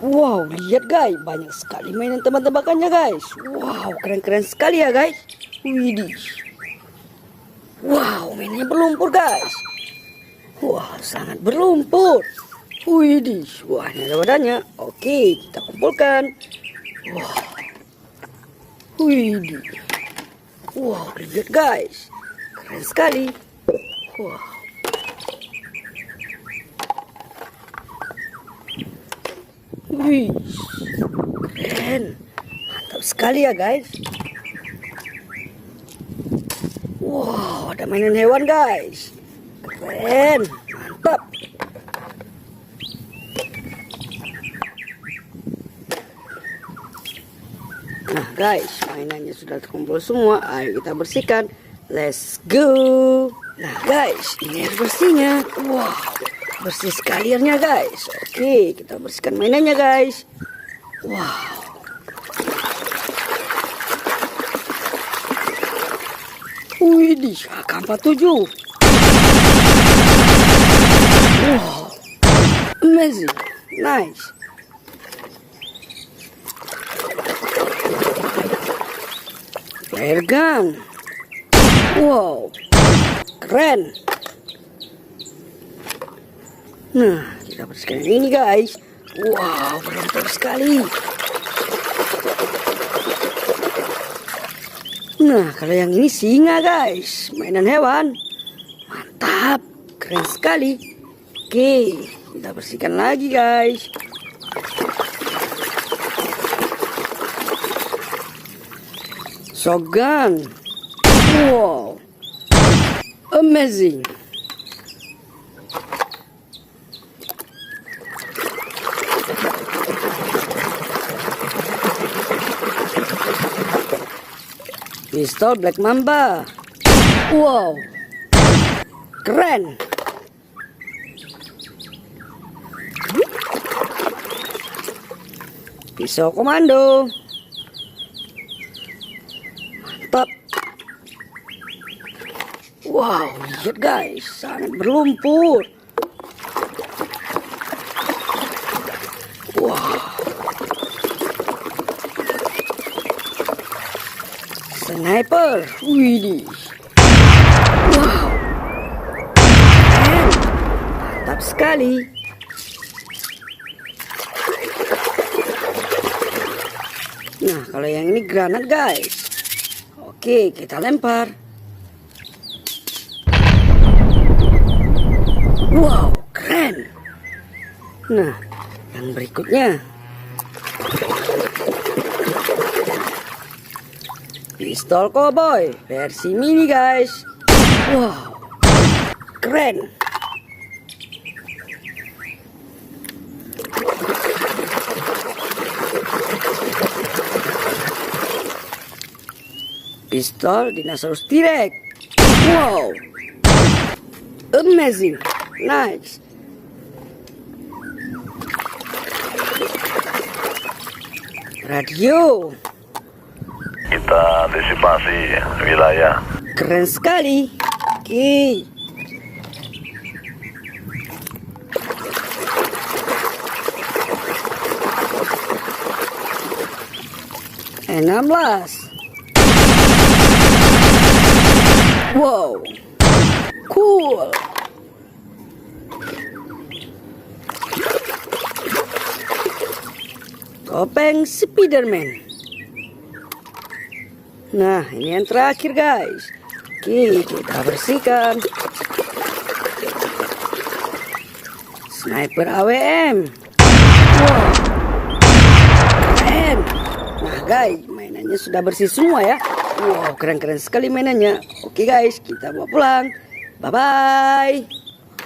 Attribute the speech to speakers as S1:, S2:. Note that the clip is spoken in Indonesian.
S1: Wow, lihat guys, banyak sekali mainan tebak-tebakannya guys. Wow, keren-keren sekali ya guys. Widih. Wow, mainnya berlumpur guys. Wah, sangat berlumpur. Widih, wah ini ada wadahnya. Oke, kita kumpulkan. Wah, widih. Wow, lihat guys, keren sekali. Wah. Wih, keren, mantap sekali ya guys. Wow, ada mainan hewan guys, keren, mantap. Nah guys, mainannya sudah terkumpul semua. Ayo kita bersihkan. Let's go. Nah guys, ini air bersihnya. Wow, bersih sekali airnya guys. Oke, kita bersihkan mainannya guys. Wow. Widih, AK47. Wow, amazing, nice. Flare gun. Wow, keren. Nah, kita bersihkan yang ini guys. Wow, berlimpah sekali. Nah, kalau yang ini singa guys, mainan hewan. Mantap, keren sekali. Oke, kita bersihkan lagi guys. Shotgun. Wow, amazing. Pistol Black Mamba. Wow, keren. Pisau komando. Mantap. Wow, lihat guys, sangat berlumpur. Wow. Sniper, widih. Wow, keren, mantap sekali. Nah, kalau yang ini granat guys. Oke, kita lempar. Wow, keren. Nah, yang berikutnya. Pistol cowboy versi mini guys. Wow, keren. Pistol dinosaurus T-Rex. Wow, amazing, nice. Radio.
S2: Kita antisipasi wilayah.
S1: Keren sekali. Oke. M16. Wow, cool. Topeng Spiderman. Nah, ini yang terakhir guys. Oke, kita bersihkan. Sniper AWM. Wow, keren. Nah guys, mainannya sudah bersih semua ya. Wow, keren-keren sekali mainannya. Oke guys, kita bawa pulang. Bye-bye.